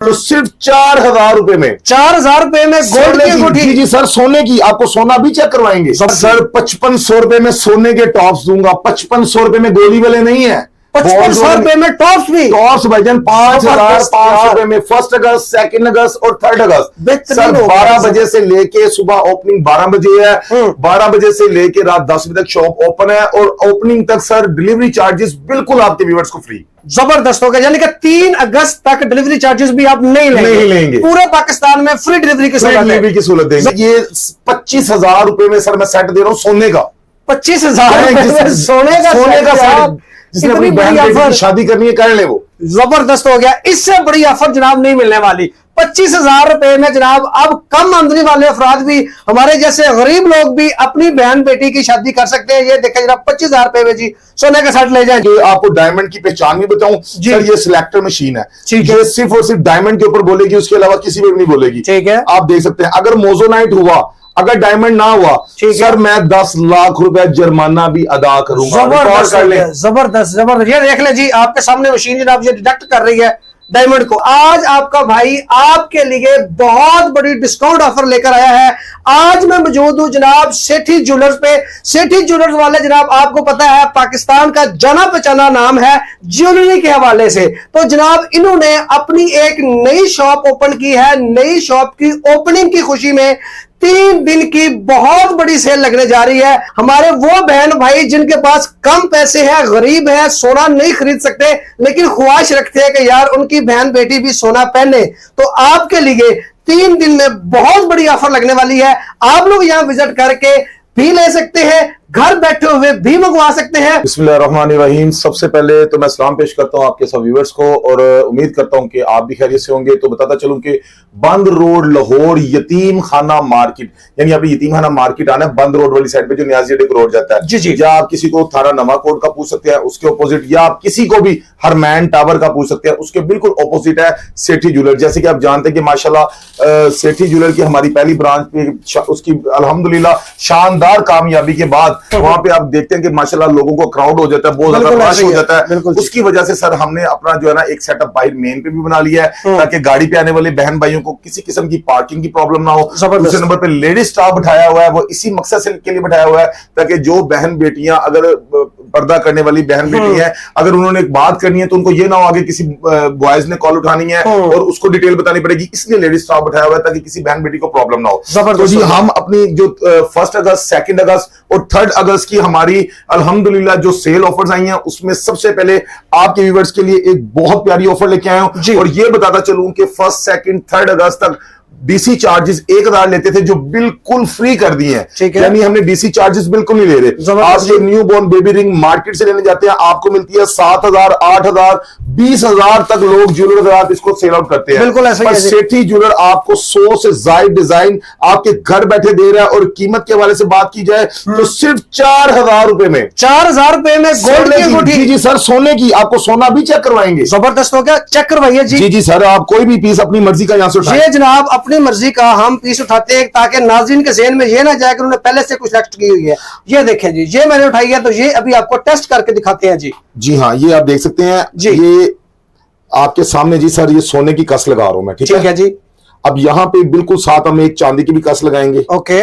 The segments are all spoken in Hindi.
तो सिर्फ 4,000 रुपए में, 4,000 रुपए में गोल्ड की अंगूठी। जी जी सर, सोने की। आपको सोना भी चेक करवाएंगे सर। 5500 रुपए में सोने के टॉप्स दूंगा। 5500 रुपए में गोली वाले नहीं है, 5500 रुपए में टॉप्स भी। टॉप्स भाईजान 5,500 रुपए में 1 अगस्त, 2 अगस्त और 3 अगस्त सर। 12 बजे से लेके सुबह ओपनिंग 12 बजे है, 12 बजे से लेके रात 10 बजे तक शॉप ओपन है। और ओपनिंग तक सर डिलीवरी चार्जेस बिल्कुल आपके व्यूअर्स को फ्री। जबरदस्त हो गया, यानी कि 3 अगस्त तक डिलीवरी चार्जेस भी आप नहीं लेंगे। पूरे पाकिस्तान में फ्री डिलीवरी की सहूलत देंगे। ये 25,000 रुपए में सर मैं सेट दे रहा हूं सोने का। 25,000 सोने का सेट। जिसने अपनी बहन की शादी करनी है कर ले वो। जबरदस्त हो गया। इससे बड़ी ऑफर जनाब नहीं मिलने वाली। 25,000 रुपए में जनाब अब कम आमदनी वाले अफराद भी, हमारे जैसे गरीब लोग भी अपनी बहन बेटी की शादी कर सकते हैं। ये देखें जनाब 25,000 रुपए में जी सोने का सेट ले जाए। आपको डायमंड की पहचान भी बताऊं सर, ये सिलेक्टर मशीन है। ये सिर्फ और सिर्फ डायमंड के ऊपर बोलेगी, उसके अलावा किसी में भी नहीं बोलेगी। ठीक है, आप देख सकते हैं। अगर मोजोनाइट हुआ, अगर डायमंड ना हुआ सर, मैं 10 लाख रुपए जुर्माना भी अदा करूंगा। जबरदस्त जबरदस्त। ये देख ले जी, आपके सामने मशीन जनाब ये डिडक्ट कर रही है डायमंड को। आज आपका भाई आपके लिए बहुत बड़ी डिस्काउंट ऑफर लेकर आया है। आज मैं मौजूद हूं जनाब सेठी ज्वेलर्स पे। सेठी ज्वेलर्स वाले जनाब आपको पता है पाकिस्तान का जाना पहचाना नाम है ज्वेलरी के हवाले से। तो जनाब इन्होंने अपनी एक नई शॉप ओपन की है। नई शॉप की ओपनिंग की खुशी में 3 दिन की बहुत बड़ी सेल लगने जा रही है। हमारे वो बहन भाई जिनके पास कम पैसे हैं, गरीब हैं, सोना नहीं खरीद सकते, लेकिन ख्वाहिश रखते हैं कि यार उनकी बहन बेटी भी सोना पहने, तो आपके लिए 3 दिन में बहुत बड़ी ऑफर लगने वाली है। आप लोग यहां विजिट करके भी ले सकते हैं, घर बैठे हुए भी मंगवा सकते हैं। बिस्मिल्लाहिर्रहमानिर्रहीम। सबसे पहले तो मैं सलाम पेश करता हूं आपके सब व्यूअर्स को और उम्मीद करता हूं कि आप भी खैरियत से होंगे। तो बताता चलूं कि बंद रोड लाहौर यतीम खाना मार्केट, यानी आप यतीम खाना मार्केट आना है बंद रोड वाली साइड पे जो नियाजी अड्डे को रोड जाता है। जी जी। या आप किसी को थाना नवा कोट का पूछ सकते हैं, उसके ऑपोजिट, या आप किसी को भी हरमैन टावर का पूछ सकते हैं, उसके बिल्कुल ऑपोजिट है सेठी ज्वेलर। जैसे कि आप जानते हैं कि माशाल्लाह सेठी ज्वेलर की हमारी पहली ब्रांच पे उसकी अल्हम्दुलिल्लाह शानदार कामयाबी के बाद वहां पे आप देखते हैं कि माशाल्लाह लोगों को क्राउड हो जाता है, बहुत ज्यादा रश हो जाता है। उसकी वजह से सर हमने अपना जो है ना एक सेटअप बाहर मेन पे भी बना लिया है ताकि गाड़ी पे आने वाले बहन भाइयों को किसी किस्म की पार्किंग की प्रॉब्लम ना हो। दूसरे नंबर पे लेडीज स्टाफ बैठाया हुआ है, वो इसी मकसद से के लिए बैठाया हुआ है ताकि जो बहन बेटियां अगर पर्दा करने वाली बहन बेटी है, अगर उन्होंने एक बात करनी है तो उनको ये ना हो आगे किसी बॉयज ने कॉल उठानी है और उसको डिटेल बतानी पड़ेगी, इसलिए लेडीज स्टाफ बैठाया हुआ है ताकि किसी बहन बेटी को प्रॉब्लम ना हो। तो जी हम अपनी जो 1 अगस्त, 2 अगस्त और 3 अगस्त की हमारी अल्हम्दुलिल्लाह जो सेल ऑफर्स आई हैं उसमें सबसे पहले आपके व्यूअर्स के लिए एक बहुत प्यारी ऑफर लेके आया हूं। और ये बताता चलूं कि 1, 2, 3 अगस्त तक डीसी चार्जेस 1000 लेते थे जो बिल्कुल फ्री कर दिए हैं। यानी हमने डीसी चार्जेस बिल्कुल नहीं ले रहे। आप ये new born baby ring market से लेने जाते हैं, आपको मिलती है 7,000, 8,000, 20,000 तक लोग ज्वेलर इसको सेल आउट करते हैं। बिल्कुल ऐसा। सेठी ज्वेलर आपको 100 से ज्यादा डिजाइन आपके घर बैठे दे रहा है। और कीमत के हवाले से बात की जाए तो सिर्फ 4,000 रुपए में, 4,000 रुपए में गोल्ड की अंगूठी। जी जी सर, सोने की। आपको सोना भी चेक करवाएंगे। जबरदस्त हो गया, चेक करवाइए जी। जी जी सर, आप कोई भी पीस अपनी मर्जी का यहां से उठाएं। ये जनाब अपनी मर्जी का हम पीस उठाते हैं ताकि नाज़रीन के ज़हन में ये ना जाए कि उन्होंने पहले से कुछ सिलेक्ट की हुई है। ये देखें जी, ये मैंने उठाई है तो ये अभी आपको टेस्ट करके दिखाते हैं जी। जी हाँ, ये आप देख सकते हैं जी, ये आपके सामने जी सर, ये सोने की कस लगा रहा हूं मैं। ठीक है जी। अब यहाँ पे बिल्कुल साथ हम एक चांदी की भी कस लगाएंगे। ओके,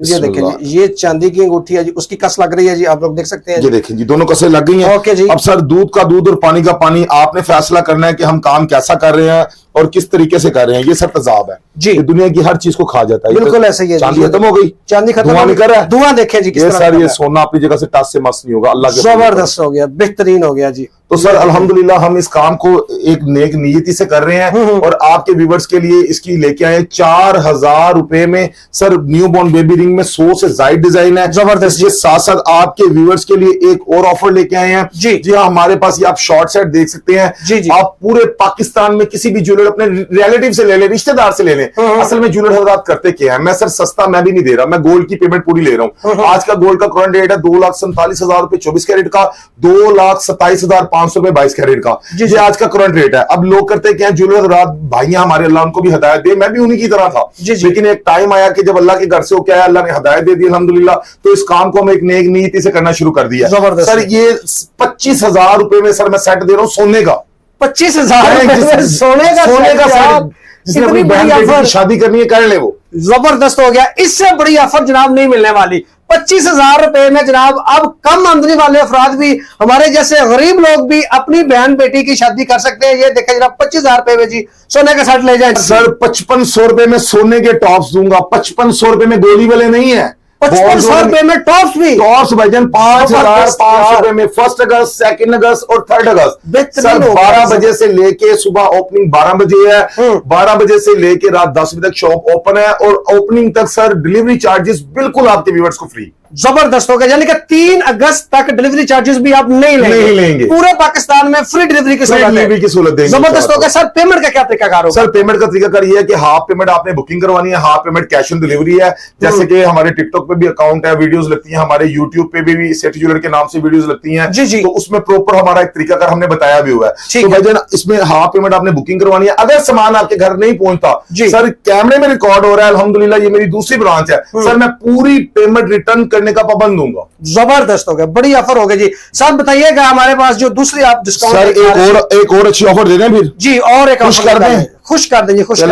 ये देखें जी, ये चांदी की अंगूठी है जी, उसकी कस लग रही है जी, आप लोग देख सकते हैं। ये देखें जी, दोनों कसें लग गई हैं। ओके जी। अब सर दूध का दूध और पानी का पानी, आपने फैसला करना है कि हम काम कैसा कर रहे हैं और किस तरीके से कर रहे हैं। ये सब तजाब है जी, ये दुनिया की हर चीज को खा जाता है। बिल्कुल ऐसा ही है। चांदी खत्म हो गई, चांदी खत्म, धुआं निकल रहा है। धुआं देखें जी, ये सर ये सोना अपनी जगह से टच से मस नहीं होगा। अल्लाह के जबरदस्त हो गया, बेहतरीन हो गया जी। तो सर अल्हम्दुलिल्लाह हम इस काम को एक नेक नीयती से कर रहे हैं और आपके व्यूवर्स के लिए इसकी लेके आए 4,000 रुपए में sir new born baby ring में 100 से ज्यादा डिजाइन है। जबरदस्त। ये साथ साथ आपके व्यूवर्स के लिए एक और ऑफर लेके आए हैं जी जी हाँ, हमारे पास ये आप शॉर्ट सेट देख सकते हैं जी जी। आप पूरे पाकिस्तान में किसी भी ज्वेलर अपने रिलेटिव से ले लें, रिश्तेदार से ले लें। असल में ज्वेलर हजरात करते क्या है, मैं सर सस्ता मैं भी नहीं दे रहा, मैं गोल्ड की पेमेंट पूरी ले रहा हूँ। आज का गोल्ड का करंट रेट है 2,47,000 रुपए 24 कैरेट का, 2,27,500 रुपए 22 कैरेट का। ये आज का करंट रेट है। अब लोग करते क्या है, ज्वेलर रात भाइयां हमारे, अल्लाह उनको भी हिदायत दे, मैं भी उन्हीं की तरह था। लेकिन एक टाइम आया कि जब अल्लाह के घर से होकर आया, अल्लाह ने हिदायत दे दी अल्हम्दुलिल्लाह, तो इस काम को हम एक नेक नीयती से करना शुरू कर दिया। सर ये 25,000 रुपए में सर मैं सेट दे रहा हूं सोने का। 25,000 सोने का सेट, जिसने अपनी इतनी बहन बड़ी बेटी ऑफर, की शादी करनी है कर ले वो। जबरदस्त हो गया। इससे बड़ी ऑफर जनाब नहीं मिलने वाली। 25,000 रुपए में जनाब अब कम आमदनी वाले अफराद भी, हमारे जैसे गरीब लोग भी अपनी बहन बेटी की शादी कर सकते हैं। ये देखें जनाब 25,000 रुपए में जी सोने का सेट ले जाए सर 5500 रुपए में सोने के टॉप्स दूंगा, 5500 रुपए में गोली वाले नहीं है, 5500 रुपए में टॉप्स भी, टॉप्स भाईजान 5,500 रुपए में 1 अगस्त 2 अगस्त और 3 अगस्त। सर 12 बजे से लेके सुबह ओपनिंग 12 बजे है, 12 बजे से लेके रात 10 बजे तक शॉप ओपन है और ओपनिंग तक सर डिलीवरी चार्जेस बिल्कुल आपके व्यूअर्स को फ्री। जबरदस्त हो गया, यानी कि 3 अगस्त तक डिलीवरी चार्जेस भी आप नहीं लेंगे। पूरे पाकिस्तान में फ्री डिलीवरी की सहूलत देंगे। जबरदस्त हो गया। सर पेमेंट का क्या तरीकाकार होगा? सर पेमेंट का तरीकाकार ये है कि हाफ पेमेंट आपने बुकिंग करवानी है, half payment cash on delivery है। जैसे कि हमारे टिकटॉक पे भी अकाउंट है, वीडियोस लगती हैं, हमारे यूट्यूब पे भी सेठी ज्वेलर के नाम से वीडियोस लगती हैं, जी। तो उसमें प्रॉपर हमारा एक तरीकाकार हमने बताया भी हुआ है। तो भाईजान इसमें हाफ पेमेंट आपने बुकिंग करवानी है। अगर सामान आपके घर नहीं पहुंचता, सर कैमरे में रिकॉर्ड हो रहा है, अल्हम्दुलिल्लाह ये मेरी दूसरी ब्रांच है, सर मैं पूरी पेमेंट रिटर्न करने का पाबंद दूंगा। जबरदस्त हो गया, बड़ी ऑफर हो गई जी। सर बताइएगा हमारे पास जो दूसरी आप डिस्काउंट, सर एक और अच्छी ऑफर दे रहे हैं फिर जी, और एक खुश कर दें, खुश कर देंगे, खुश कर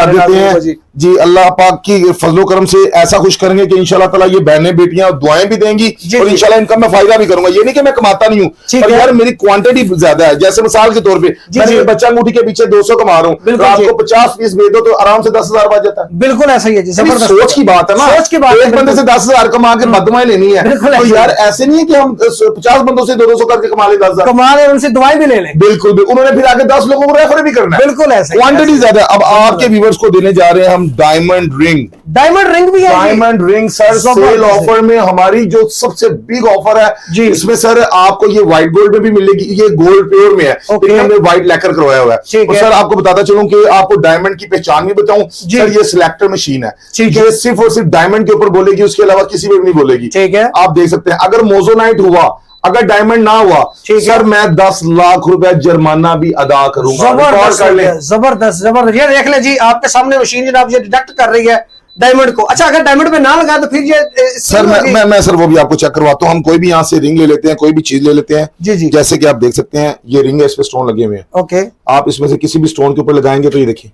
देते हैं जी। अल्लाह पाक की फजलो करम से ऐसा खुश करेंगे कि इंशाल्लाह ताला ये बहनें बेटियां दुआएं भी देंगी और इंशाल्लाह इनका मैं फायदा भी करूंगा। ये नहीं कि मैं कमाता नहीं हूँ, पर यार मेरी क्वांटिटी ज्यादा है। जैसे मिसाल के तौर पे मैं बच्चा अंगूठी के पीछे 200 कमा रहा हूँ, रात को 50 पीस भेज दो तो आराम से 10,000 बच जाता है। बिल्कुल ऐसा ही है जी। सोच की बात है ना, सोच की बात। एक बंदे से 10,000 कमा के बदमाई लेनी है, तो यार ऐसे नहीं है कि हम 50 बंदों से 200 करके कमा ले 10,000 कमा ले, उनसे दुआएं भी ले लें। बिल्कुल, उन्होंने फिर आगे 10 लोगों को रेफर भी करना है। बिल्कुल ऐसा, क्वांटिटी ज्यादा। अब आपके व्यूअर्स को देने जा रहे हैं हम डायमंड रिंग। डायमंड रिंग भी है, diamond ring sir cell offer में हमारी जो सबसे बिग ऑफर है जी। इसमें सर आपको ये व्हाइट गोल्ड में भी मिलेगी, ये गोल्ड प्योर में है, लेकिन हमने व्हाइट लैकर करवाया हुआ है। और सर आपको बताता चलूं कि आपको डायमंड की पहचान भी बताऊं सर, ये सिलेक्टर मशीन है, ये सिर्फ और सिर्फ डायमंड के ऊपर बोलेगी, उसके अलावा किसी में भी नहीं बोलेगी। ठीक है, आप देख सकते हैं। अगर मोजोनाइट हुआ, अगर डायमंड ना हुआ, सर मैं 10 लाख रुपए जुर्माना भी अदा करूंगा। जबरदस्त जबरदस्त। ये देख ले जी, आपके सामने मशीन जनाब ये डिडक्ट कर रही है डायमंड को। अच्छा अगर डायमंड पे ना लगा तो फिर ये सर मैं सर वो भी आपको चेक करवाता हूँ। हम कोई भी यहाँ से रिंग ले लेते हैं, कोई भी चीज ले लेते हैं जी। जैसे कि आप देख सकते हैं ये रिंग है, इस पे स्टोन लगे हुए हैं। ओके, आप इसमें से किसी भी स्टोन के ऊपर लगाएंगे तो ये देखिए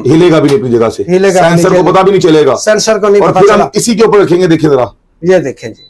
हिलेगा भी नहीं अपनी जगह से, सेंसर को पता भी नहीं चलेगा, सेंसर को नहीं पता। फिर हम इसी के ऊपर रखेंगे, देखिए जरा, ये देखें जी,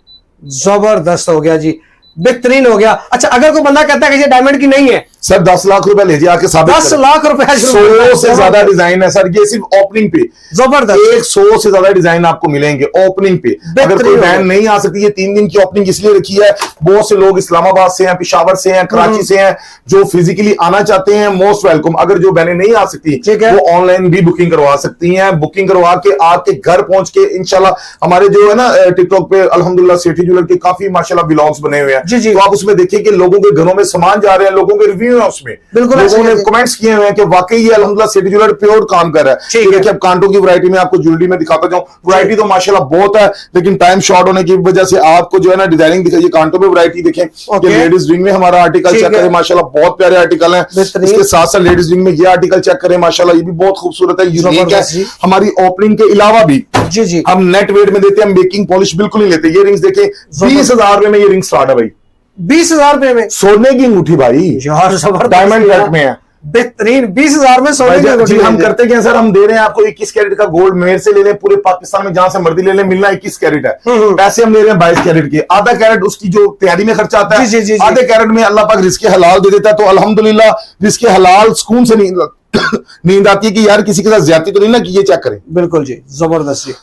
जबरदस्त हो गया जी, बेहतरीन हो गया। अच्छा अगर कोई बंदा कहता है कि ये डायमंड की नहीं है, सर 10 लाख रुपए लीजिए आके साबित 10 लाख रुपए 100 से ज्यादा डिजाइन है सर, ये सिर्फ ओपनिंग पे जबरदस्त 100 से ज्यादा डिजाइन आपको मिलेंगे ओपनिंग पे। अगर कोई बहन नहीं आ सकती, ये 3 दिन की ओपनिंग इसलिए रखी है, बहुत से लोग इस्लामाबाद से हैं, पिशावर से हैं, कराची से हैं, जो फिजिकली आना चाहते हैं, मोस्ट वेलकम। अगर जो बहनें नहीं आ सकती वो ऑनलाइन भी बुकिंग करवा सकती हैं, बुकिंग करवा के आपके घर पहुंच के इंशाल्लाह हमारे जो है ना टिकटॉक पे अल्हम्दुलिल्लाह सेठी ज्वेलर के काफी माशाल्लाह ब्लॉग्स बने हुए हैं, तो आप उसमें देखिए कि लोगों के घरों में सामान जा रहे हैं, लोगों के रिव्यू है उसमें, लोगों ने कमेंट्स किए हुए हैं कि वाकई ये अल्हम्दुलिल्लाह सेठी ज्वेलर प्योर काम कर रहा है। देखिए अब कांटों की वैरायटी में आपको ज्वेलरी में दिखाता जाऊं, वैरायटी तो माशाल्लाह बहुत है, लेकिन टाइम शॉर्ट होने की वजह से आपको जो है ना डिजाइनिंग दिखाइए। कांटों में वैरायटी देखें, लेडीज रिंग में हमारा आर्टिकल चेक करें, माशाल्लाह बहुत प्यारे आर्टिकल हैं। इसके साथ साथ लेडीज रिंग में ये आर्टिकल चेक करें, माशाल्लाह ये भी बहुत खूबसूरत है, यूनिक है। हमारी ओपनिंग के अलावा भी जी हम नेट वेट में देते हैं, मेकिंग पॉलिश बिल्कुल नहीं लेते। ये रिंग्स देखें 20,000 रुपए में ये रिंग स्टार्ट है भाई, 20,000 रुपए में सोने की अंगूठी भाई यार, जबरदस्त डायमंड कट में है, बेहतरीन 20,000 में सोने की अंगूठी। हम करते क्या सर, हम दे रहे हैं आपको 21 कैरेट का गोल्ड, मेरे से ले लें, पूरे पाकिस्तान में जहां से मर्जी ले लें, मिलना 21 कैरेट है, पैसे हम ले रहे हैं 22 कैरेट के। आधा कैरेट उसकी जो तैयारी में खर्चा आता है, आधे कैरेट में अल्लाह पाक रिस्के हलाल दे देता है, तो अल्हम्दुलिल्लाह रिस्के हलाल सुकून से नींद आती है कि यार किसी के साथ ज्यादती तो नहीं ना, कि ये चेक करें। बिल्कुल जी, जबरदस्त जी।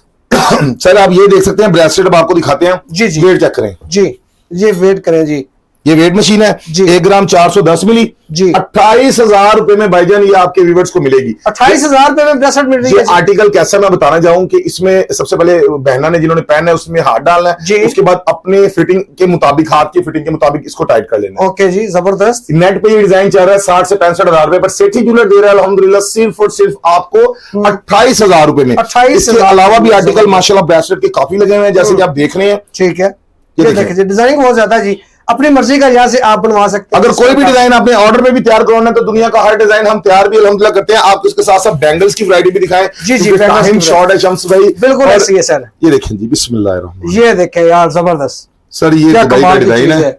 सर आप ये देख सकते हैं ब्रेसलेट, अब आपको दिखाते हैं जी, वेट चेक करें जी, ये वेट करें जी, ये वेट मशीन है जी, 1 ग्राम 410 मिली जी, 28,000 रुपए में भाईजान ये आपके व्यूअर्स को मिलेगी। 28,000 रुपए में ब्रेसलेट मिल रही है। आर्टिकल कैसा मैं बताना चाहूं कि इसमें सबसे पहले बहना ने जिन्होंने पहना है उसमें हाथ डालना है, उसके बाद अपने फिटिंग के मुताबिक, हाथ की फिटिंग के मुताबिक इसको टाइट कर लेना है। ओके जी, जबरदस्त। नेट पे ये डिजाइन चल रहा है 60 से 65,000 रुपए पर, सेठी ज्वेलर दे रहा है अल्हम्दुलिल्लाह सिर्फ और सिर्फ आपको 28,000 रुपए में। इसके अलावा भी आर्टिकल माशाल्लाह ब्रेसलेट के काफी लगे हुए हैं, जैसे कि आप देख रहे हैं। ठीक है, ये देखिए डिजाइन बहुत ज्यादा जी, अपनी मर्जी का यहाँ से आप बनवा सकते हैं। अगर कोई भी डिजाइन आपने ऑर्डर में भी तैयार करवाना है तो दुनिया का हर डिजाइन हम तैयार भी अल्हम्दुलिल्लाह करते हैं। आप उसके साथ साथ बैंगल्स की वैरायटी भी दिखाएं। जी जी, टाइम शॉर्ट है शम्स भाई, बिल्कुल ऐसी है सर। ये देखें जी, बिस्मिल्लाह, ये देखें यार, जबरदस्त सर, ये दुबई का डिजाइन है,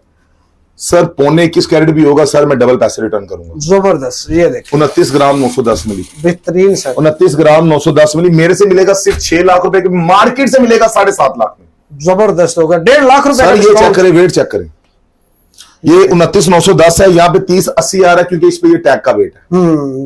सर 21.25 कैरेट भी होगा सर, मैं डबल पैसे रिटर्न करूंगा। जबरदस्त, ये देखिए 29 ग्राम 910 मिली, बेहतरीन सर, 29 ग्राम 910 मिली मेरे से मिलेगा सिर्फ 6 लाख रुपए की, मार्केट से मिलेगा 7.5 लाख में। जबरदस्त होगा, 1.5 लाख रुपए सर का ये चेक discount। करें, वेट चेक करें, ये 29,910 है, यहाँ पे 3080 आ रहा है क्योंकि इस पे ये टैग का वेट है।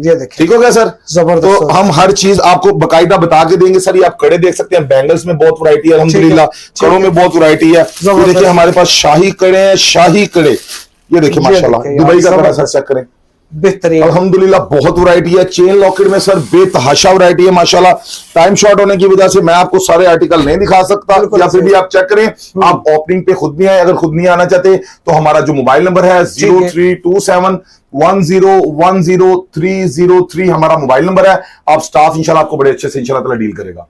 ये देखिए ठीक हो गया सर। जबरदस्त। तो हम हर चीज आपको बकायदा बता के देंगे सर। ये आप कड़े देख सकते हैं, बैंगल्स में बहुत वैरायटी है अल्हम्दुलिल्लाह, कड़ों में बहुत वैरायटी है। ये देखिए हमारे पास शाही कड़े हैं, शाही कड़े, ये देखिए माशाल्लाह दुबई का कड़ा सर चेक करें, बेहतरीन अल्हम्दुलिल्लाह बहुत वैरायटी है। चेन लॉकेट में सर बेतहाशा वैरायटी है माशाल्लाह। टाइम शॉर्ट होने की वजह से मैं आपको सारे आर्टिकल नहीं दिखा सकता, या फिर भी आप चेक करें। आप ओपनिंग पे खुद भी आए, अगर खुद नहीं आना चाहते तो हमारा जो मोबाइल नंबर है 032710100303 हमारा मोबाइल नंबर है। आप स्टाफ इंशाल्लाह आपको बड़े अच्छे से इंशाल्लाह ताला डील करेगा।